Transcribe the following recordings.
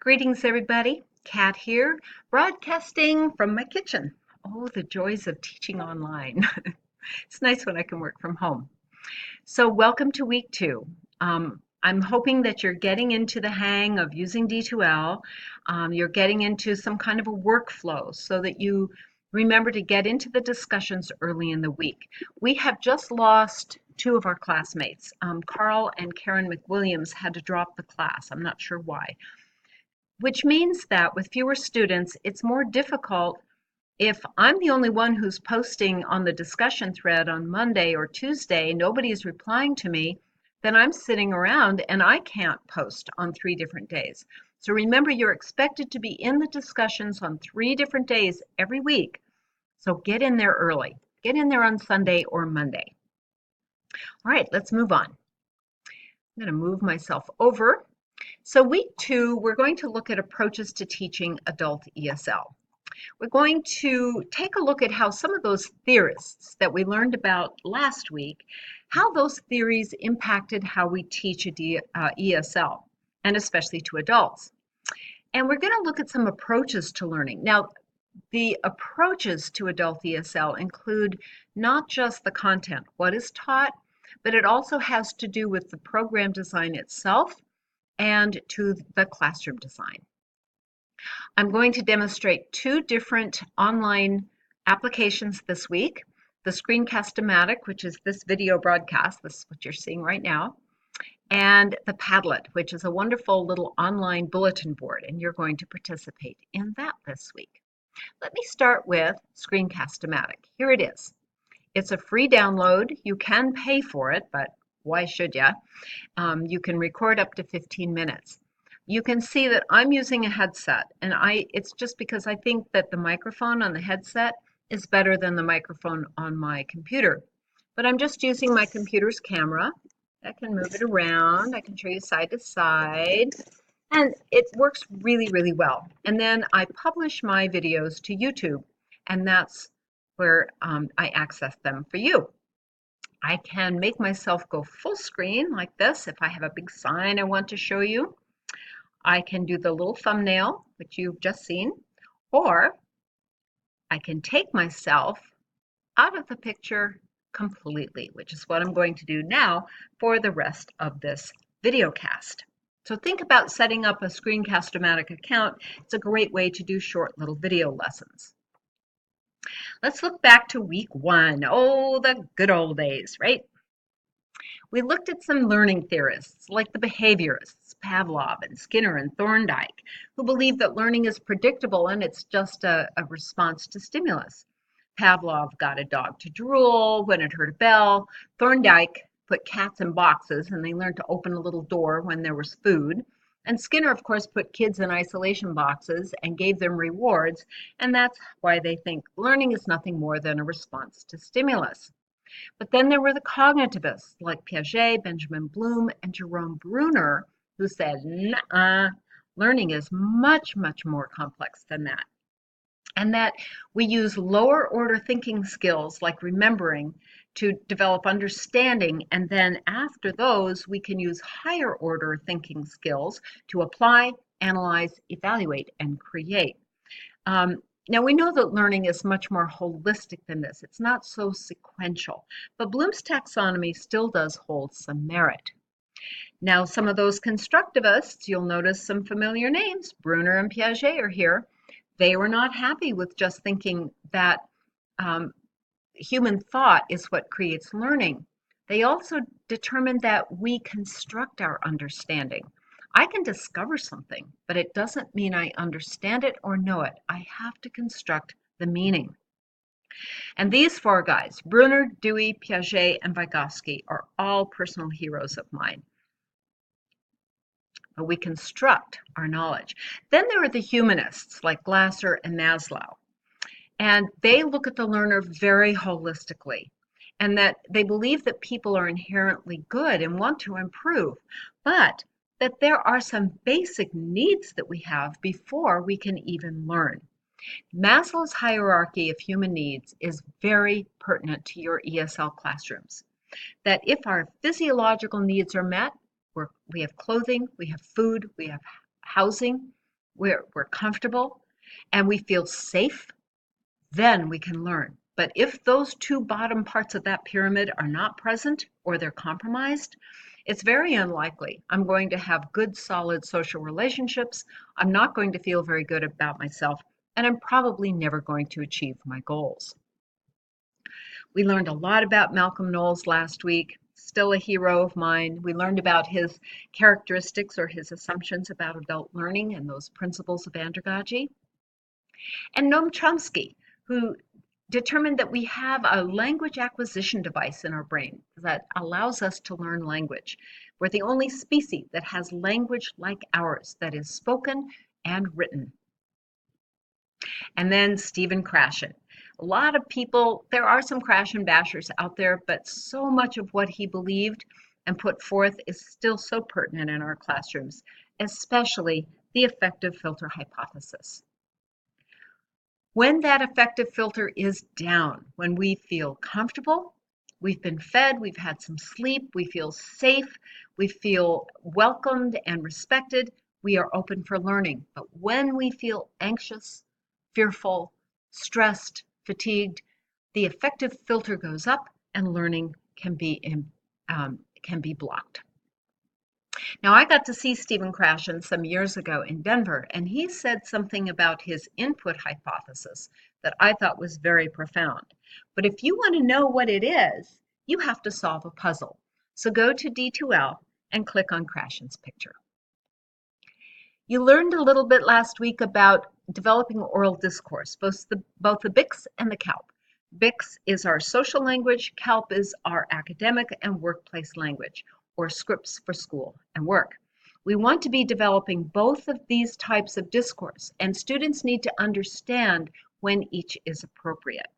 Greetings, everybody. Kat here, broadcasting from my kitchen. Oh, the joys of teaching online. It's nice when I can work from home. So, welcome to week 2. I'm hoping that you're getting into the hang of using D2L. You're getting into some kind of a workflow so that you remember to get into the discussions early in the week. We have just lost two of our classmates. Carl and Karen McWilliams had to drop the class. I'm not sure why. Which means that with fewer students, it's more difficult if I'm the only one who's posting on the discussion thread on Monday or Tuesday, nobody is replying to me, then I'm sitting around and I can't post on 3 different days. So remember, you're expected to be in the discussions on 3 different days every week. So get in there early. Get in there on Sunday or Monday. All right, let's move on. I'm going to move myself over. So week 2, we're going to look at approaches to teaching adult ESL. We're going to take a look at how some of those theorists that we learned about last week, how those theories impacted how we teach ESL, and especially to adults. And we're going to look at some approaches to learning. Now, the approaches to adult ESL include not just the content, what is taught, but it also has to do with the program design itself and to the classroom design. I'm going to demonstrate 2 different online applications this week. The Screencast-O-Matic, which is this video broadcast, this is what you're seeing right now, and the Padlet, which is a wonderful little online bulletin board, and you're going to participate in that this week. Let me start with Screencast-O-Matic. Here it is. It's a free download. You can pay for it, but why should you? You can record up to 15 minutes. You can see that I'm using a headset, and it's just because I think that the microphone on the headset is better than the microphone on my computer. But I'm just using my computer's camera. I can move it around. I can show you side to side. And it works really, really well. And then I publish my videos to YouTube, and that's where I access them for you. I can make myself go full screen like this if I have a big sign I want to show you. I can do the little thumbnail, which you've just seen, or I can take myself out of the picture completely, which is what I'm going to do now for the rest of this video cast. So think about setting up a Screencast-O-Matic account. It's a great way to do short little video lessons. Let's look back to week 1. Oh, the good old days, right? We looked at some learning theorists like the behaviorists, Pavlov and Skinner and Thorndike, who believe that learning is predictable and it's just a response to stimulus. Pavlov got a dog to drool when it heard a bell. Thorndike put cats in boxes and they learned to open a little door when there was food. And Skinner, of course, put kids in isolation boxes and gave them rewards, and that's why they think learning is nothing more than a response to stimulus. But then there were the cognitivists like Piaget, Benjamin Bloom, and Jerome Bruner, who said, "Nuh-uh, learning is much, much more complex than that." And that we use lower order thinking skills like remembering to develop understanding, and then after those, we can use higher order thinking skills to apply, analyze, evaluate, and create. Now we know that learning is much more holistic than this. It's not so sequential, but Bloom's taxonomy still does hold some merit. Now some of those constructivists, you'll notice some familiar names. Bruner and Piaget are here. They were not happy with just thinking that human thought is what creates learning. They also determined that we construct our understanding. I can discover something, but it doesn't mean I understand it or know it. I have to construct the meaning. And these 4 guys, Bruner, Dewey, Piaget, and Vygotsky, are all personal heroes of mine. But we construct our knowledge. Then there are the humanists like Glasser and Maslow. And they look at the learner very holistically, and that they believe that people are inherently good and want to improve, but that there are some basic needs that we have before we can even learn. Maslow's hierarchy of human needs is very pertinent to your ESL classrooms. That if our physiological needs are met, we have clothing, we have food, we have housing, we're comfortable, and we feel safe, then we can learn. But if those two bottom parts of that pyramid are not present or they're compromised, it's very unlikely I'm going to have good, solid social relationships. I'm not going to feel very good about myself, and I'm probably never going to achieve my goals. We learned a lot about Malcolm Knowles last week, still a hero of mine. We learned about his characteristics or his assumptions about adult learning and those principles of andragogy. And Noam Chomsky, who determined that we have a language acquisition device in our brain that allows us to learn language. We're the only species that has language like ours that is spoken and written. And then Stephen Krashen. A lot of people, there are some Krashen bashers out there, but so much of what he believed and put forth is still so pertinent in our classrooms, especially the effective filter hypothesis. When that effective filter is down, when we feel comfortable, we've been fed, we've had some sleep, we feel safe, we feel welcomed and respected, we are open for learning. But when we feel anxious, fearful, stressed, fatigued, the effective filter goes up and learning can be blocked. Now, I got to see Stephen Krashen some years ago in Denver, and he said something about his input hypothesis that I thought was very profound. But if you want to know what it is, you have to solve a puzzle. So go to D2L and click on Krashen's picture. You learned a little bit last week about developing oral discourse, both the BICS and the CALP. BICS is our social language, CALP is our academic and workplace language, or scripts for school and work. We want to be developing both of these types of discourse, and students need to understand when each is appropriate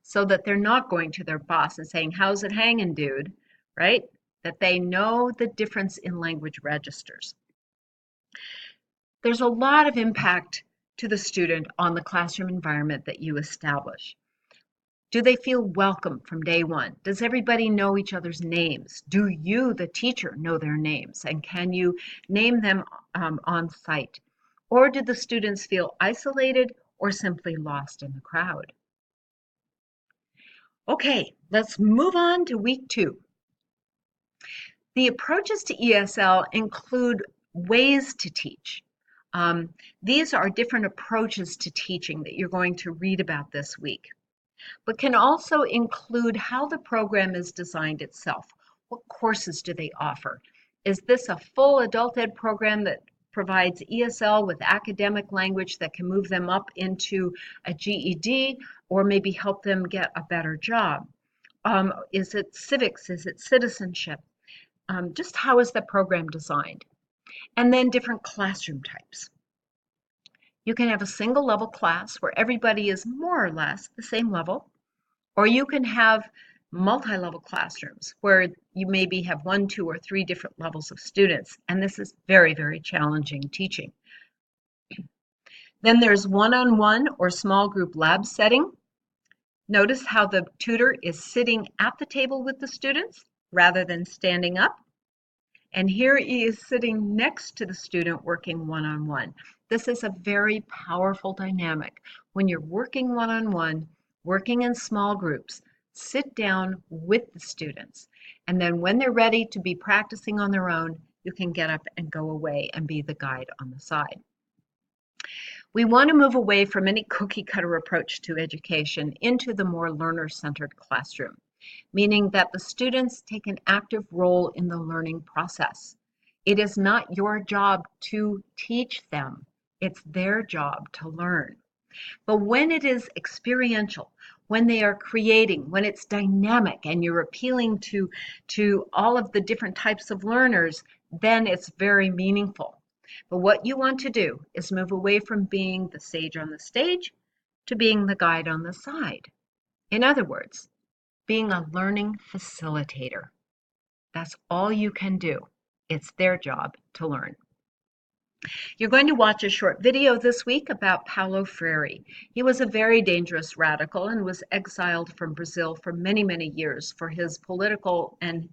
so that they're not going to their boss and saying, "How's it hanging, dude?" Right? That they know the difference in language registers. There's a lot of impact to the student on the classroom environment that you establish. Do they feel welcome from day one? Does everybody know each other's names? Do you, the teacher, know their names? And can you name them on site? Or do the students feel isolated or simply lost in the crowd? Okay, let's move on to week 2. The approaches to ESL include ways to teach. These are different approaches to teaching that you're going to read about this week, but can also include how the program is designed itself. What courses do they offer? Is this a full adult ed program that provides ESL with academic language that can move them up into a GED or maybe help them get a better job? Is it civics? Is it citizenship? Just how is the program designed? And then different classroom types. You can have a single level class where everybody is more or less the same level, or you can have multi-level classrooms where you maybe have 1, 2, or 3 different levels of students, and this is very, very challenging teaching. Then there's one-on-one or small group lab setting. Notice how the tutor is sitting at the table with the students rather than standing up. And here he is sitting next to the student working one-on-one. This is a very powerful dynamic. When you're working one-on-one, working in small groups, sit down with the students. And then when they're ready to be practicing on their own, you can get up and go away and be the guide on the side. We want to move away from any cookie cutter approach to education into the more learner-centered classroom, meaning that the students take an active role in the learning process. It is not your job to teach them. It's their job to learn. But when it is experiential, when they are creating, when it's dynamic and you're appealing to all of the different types of learners, then it's very meaningful. But what you want to do is move away from being the sage on the stage to being the guide on the side. In other words, being a learning facilitator. That's all you can do. It's their job to learn. You're going to watch a short video this week about Paulo Freire. He was a very dangerous radical and was exiled from Brazil for many, many years for his political and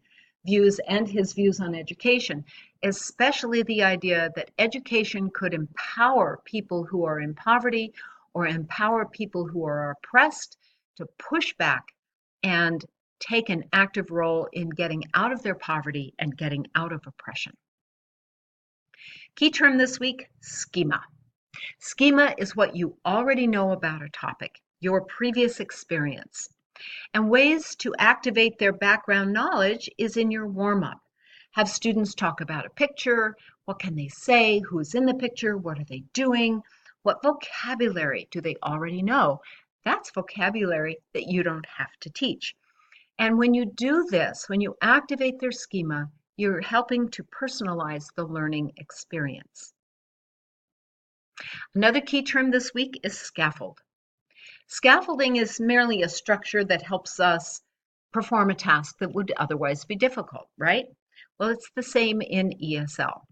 views and his views on education, especially the idea that education could empower people who are in poverty or empower people who are oppressed to push back and take an active role in getting out of their poverty and getting out of oppression. Key term this week, schema. Schema is what you already know about a topic, your previous experience. And ways to activate their background knowledge is in your warm-up. Have students talk about a picture. What can they say? Who's in the picture? What are they doing? What vocabulary do they already know? That's vocabulary that you don't have to teach. And when you do this, when you activate their schema, you're helping to personalize the learning experience. Another key term this week is scaffold. Scaffolding is merely a structure that helps us perform a task that would otherwise be difficult, right? Well, it's the same in ESL.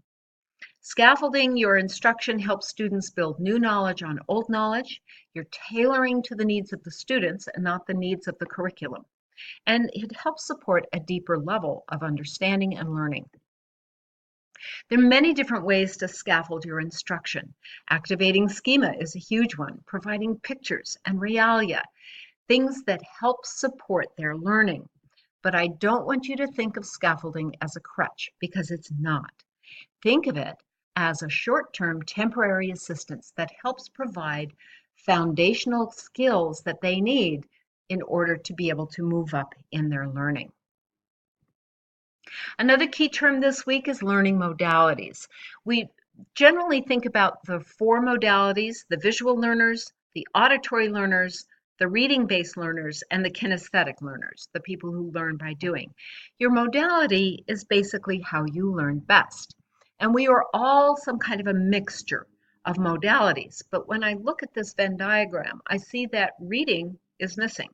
Scaffolding your instruction helps students build new knowledge on old knowledge. You're tailoring to the needs of the students and not the needs of the curriculum. And it helps support a deeper level of understanding and learning. There are many different ways to scaffold your instruction. Activating schema is a huge one, providing pictures and realia, things that help support their learning. But I don't want you to think of scaffolding as a crutch, because it's not. Think of it as a short-term temporary assistance that helps provide foundational skills that they need in order to be able to move up in their learning. Another key term this week is learning modalities. We generally think about the 4 modalities: the visual learners, the auditory learners, the reading-based learners, and the kinesthetic learners, the people who learn by doing. Your modality is basically how you learn best. And we are all some kind of a mixture of modalities. But when I look at this Venn diagram, I see that reading is missing.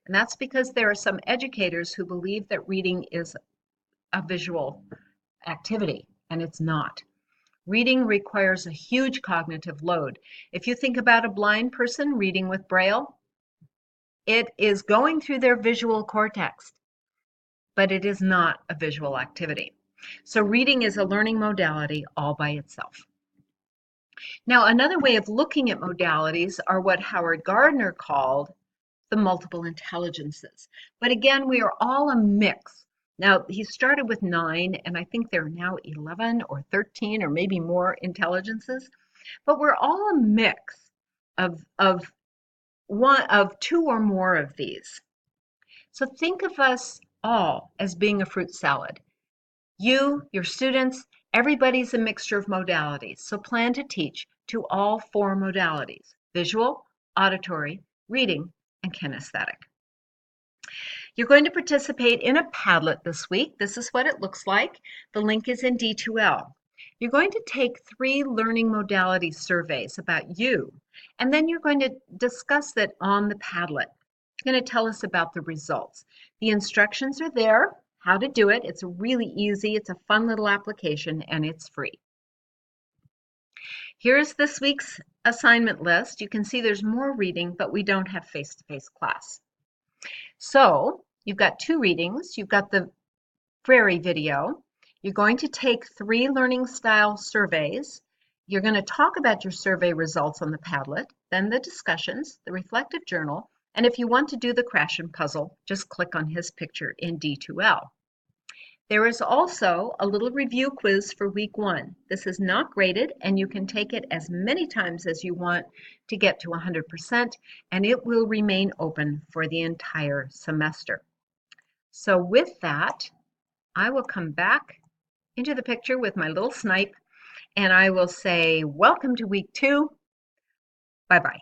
And that's because there are some educators who believe that reading is a visual activity, and it's not. Reading requires a huge cognitive load. If you think about a blind person reading with Braille, it is going through their visual cortex, but it is not a visual activity. So reading is a learning modality all by itself. Now, another way of looking at modalities are what Howard Gardner called the multiple intelligences. But again, we are all a mix. Now, he started with 9, and I think there are now 11 or 13 or maybe more intelligences. But we're all a mix of 2 or more of these. So think of us all as being a fruit salad. You, your students, everybody's a mixture of modalities. So plan to teach to all 4 modalities: visual, auditory, reading, and kinesthetic. You're going to participate in a Padlet this week. This is what it looks like. The link is in D2L. You're going to take 3 learning modality surveys about you, and then you're going to discuss that on the Padlet. You're going to tell us about the results. The instructions are there, how to do it. It's really easy. It's a fun little application, and it's free. Here's this week's assignment list. You can see there's more reading, but we don't have face-to-face class. So you've got 2 readings. You've got the Prairie video. You're going to take 3 learning style surveys. You're going to talk about your survey results on the Padlet, then the discussions, the reflective journal, and if you want to do the crash and puzzle, just click on his picture in D2L. There is also a little review quiz for week 1. This is not graded, and you can take it as many times as you want to get to 100%, and it will remain open for the entire semester. So with that, I will come back into the picture with my little snipe, and I will say, welcome to week 2. Bye-bye.